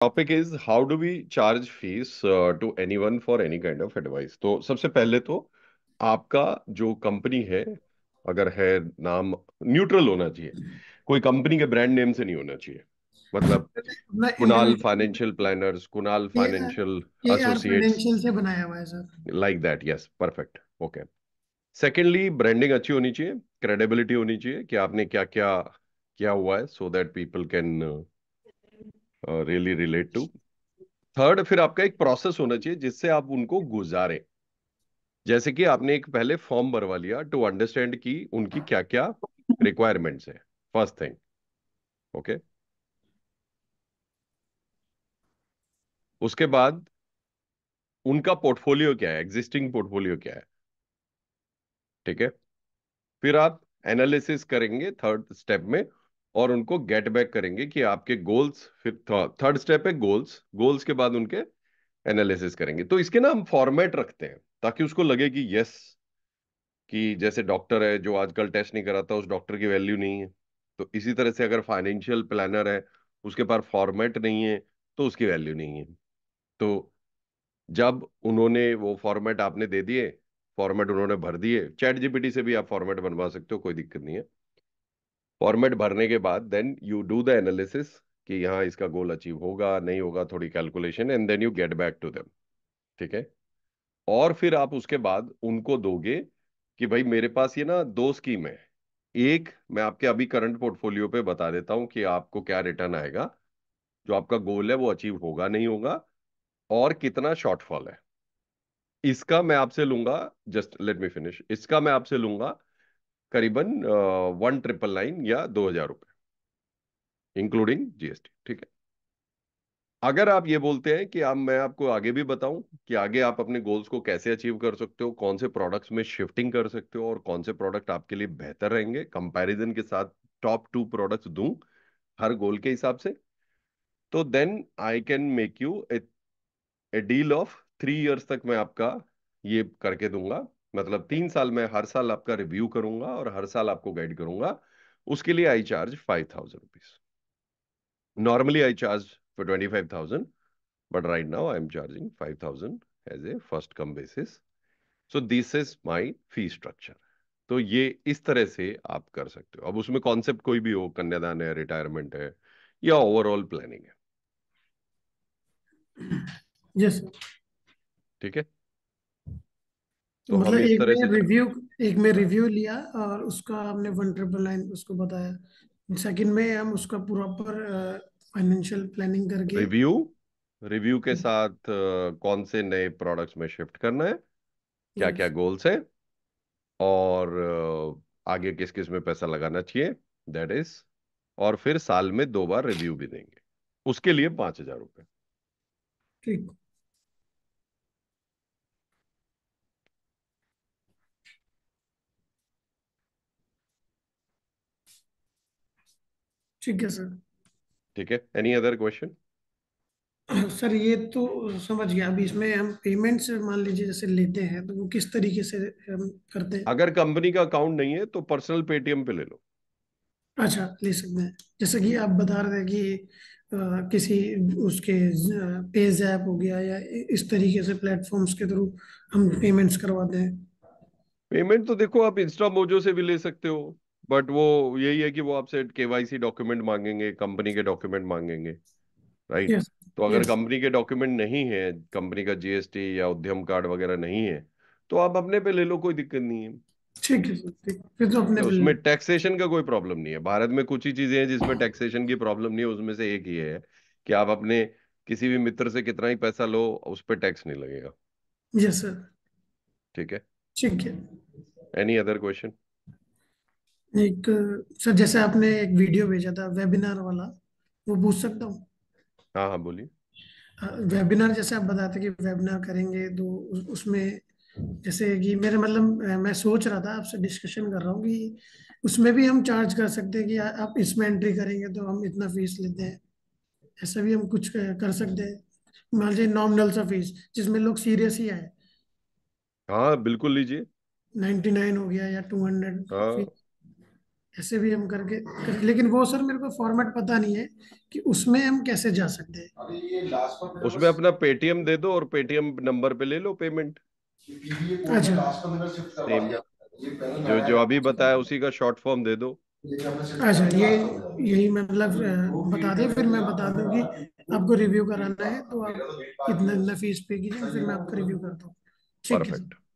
Topic is how do we charge fees to anyone for any kind of advice. तो सबसे पहले तो आपका जो कंपनी है, अगर है, नाम न्यूट्रल होना चाहिए। कोई कंपनी के ब्रांड नेम से नहीं होना चाहिए। मतलब अपना Kunal individual financial planners, Kunal A financial R associates, financial से बनाया हुआ है sir. Like that. Yes, perfect, okay. Secondly, branding अच्छी होनी चाहिए, क्रेडिबिलिटी होनी चाहिए कि आपने क्या क्या किया हुआ है, so that people can really relate to. Third, फिर आपका एक प्रोसेस होना चाहिए जिससे आप उनको गुजारे। जैसे कि आपने एक पहले फॉर्म भरवा लिया टू अंडरस्टैंड कि उनकी क्या क्या रिक्वायरमेंट्स है। First thing, okay. उसके बाद उनका पोर्टफोलियो क्या है, एग्जिस्टिंग पोर्टफोलियो क्या है। ठीक है। फिर आप एनालिसिस करेंगे थर्ड स्टेप में, और उनको गेट बैक करेंगे कि आपके गोल्स। फिर थर्ड स्टेप है गोल्स। गोल्स के बाद उनके एनालिसिस करेंगे। तो इसके ना हम फॉर्मेट रखते हैं ताकि उसको लगे कि यस, कि जैसे डॉक्टर है जो आजकल टेस्ट नहीं कराता, उस डॉक्टर की वैल्यू नहीं है। तो इसी तरह से अगर फाइनेंशियल प्लानर है, उसके पास फॉर्मेट नहीं है, तो उसकी वैल्यू नहीं है। तो जब उन्होंने वो फॉर्मेट आपने दे दिए, फॉर्मेट उन्होंने भर दिए, चैट जीपीटी से भी आप फॉर्मेट बनवा सकते हो, कोई दिक्कत नहीं है। फॉर्मेट भरने के बाद then you do the analysis कि यहाँ इसका गोल अचीव होगा नहीं होगा, थोड़ी calculation, and then you get back to them. ठीक है। और फिर आप उसके बाद उनको दोगे कि भाई मेरे पास ये ना दो स्कीम है। एक, मैं आपके अभी करंट पोर्टफोलियो पे बता देता हूं कि आपको क्या रिटर्न आएगा, जो आपका गोल है वो अचीव होगा नहीं होगा, और कितना शॉर्टफॉल है। इसका मैं आपसे लूंगा, जस्ट लेट मी फिनिश, इसका मैं आपसे लूंगा करीबन 1999 या 2000 रुपये, इंक्लूडिंग जीएसटी। ठीक है। अगर आप ये बोलते हैं कि आप, मैं आपको आगे भी बताऊं कि आगे आप अपने गोल्स को कैसे अचीव कर सकते हो, कौन से प्रोडक्ट्स में शिफ्टिंग कर सकते हो, और कौन से प्रोडक्ट आपके लिए बेहतर रहेंगे, कंपैरिजन के साथ टॉप 2 प्रोडक्ट्स दूं हर गोल के हिसाब से, तो then I can make you a deal of 3 years तक। मैं आपका ये करके दूंगा। मतलब 3 साल में हर साल आपका रिव्यू करूंगा और हर साल आपको गाइड करूंगा। उसके लिए आई charge 5,000 rupees. Normally I charge for 25,000, but right now I'm charging 5,000 as a first come basis. So this is my fee structure. तो ये इस तरह से आप कर सकते हो। अब उसमें कॉन्सेप्ट कोई भी हो, कन्यादान है, रिटायरमेंट है, या ओवरऑल प्लानिंग है। यस। ठीक है। तो तो हम मतलब इस तरह से एक में रिव्यू लिया और उसका हमने 1,999 उसको बताया। सेकंड में हम उसका प्रॉपर फाइनेंशियल प्लानिंग करके। रिव्यू, रिव्यू के साथ कौन से नए प्रोडक्ट्स में शिफ्ट करना है, क्या क्या यस। गोल्स है, और आगे किस किस में पैसा लगाना चाहिए, दैट इज। और फिर साल में 2 बार रिव्यू भी देंगे, उसके लिए 5,000 रुपये। ठीक। ठीक है सर। ठीक है। Any other question? सर ये तो समझ गया। अभी इसमें हम पेमेंट्स मान लीजिए जैसे लेते हैं तो वो किस तरीके से हम करते हैं? अगर कंपनी का अकाउंट नहीं है तो पर्सनल पेटीएम पे ले लो। अच्छा, ले सकते हैं। जैसे कि आप बता रहे थे कि किसी उसके पेज ऐप हो गया या इस तरीके से प्लेटफॉर्म्स के थ्रू हम पेमेंट्स करवाते हैं। पेमेंट तो देखो आप इंस्टा मोजो से भी ले सकते हो, बट वो यही है कि वो आपसे केवाईसी डॉक्यूमेंट मांगेंगे, कंपनी के डॉक्यूमेंट मांगेंगे, राइट। यस। तो अगर यस। कंपनी के डॉक्यूमेंट नहीं है, कंपनी का जीएसटी या उद्यम कार्ड वगैरह नहीं है, तो आप अपने पे ले लो, कोई दिक्कत नहीं है। ठीक है सर, ठीक, फिर तो ठीक अपने है। पे ले। उसमें टैक्सेशन का कोई प्रॉब्लम नहीं है। भारत में कुछ ही चीजें हैं जिसमें टैक्सेशन की प्रॉब्लम नहीं है, उसमें से एक ही है कि आप अपने किसी भी मित्र से कितना ही पैसा लो, उस पर टैक्स नहीं लगेगा। Yes sir. ठीक है। ठीक है। Any other question? एक सर, जैसे आपने एक वीडियो भेजा था वेबिनार वाला, वो पूछ सकता हूँ? हाँ हाँ, बोलिए। वेबिनार जैसे आप बताते कि वेबिनार करेंगे तो उसमें जैसे कि मेरे मतलब मैं सोच रहा था, आपसे डिस्कशन कर रहा हूँ कि उसमें भी हम चार्ज कर सकते हैं कि आप इसमें एंट्री करेंगे तो हम इतना फीस लेते हैं। ऐसा भी हम कुछ कर सकते हैं। मान लीजिए नॉमिनल सा फीस जिसमें लोग सीरियस ही आए। हाँ बिल्कुल लीजिए। 99 हो गया या 200 हाँ, फीस। ऐसे भी हम लेकिन वो सर मेरे को फॉर्मेट पता नहीं है कि उसमें हम कैसे जा सकते हैं। अरे ये लास्ट पर मेरा उसमें बस अपना पेटीएम दे दो और पेटीएम नंबर पे ले लो पेमेंट। पीवीए कोड में अच्छा। लास्ट पर मेरा शिफ्ट करवा सेम दिया। ये पहले जो लगाया जो था अभी उसके बताया बाद उसी का शॉर्ट फॉर्म दे दो। ये आपने शिफ्ट अच्छा, करा ये लास्ट पर यही मतलब बता दें, फिर मैं बता दूं कि आपको रिव्यू कराना है तो मेरा तो आप वेट पार्किंग इतना है इतना फीस पे कीजिए, फिर मैं आपको रिव्यू करता हूँ। ठीक है परफेक्ट। सर।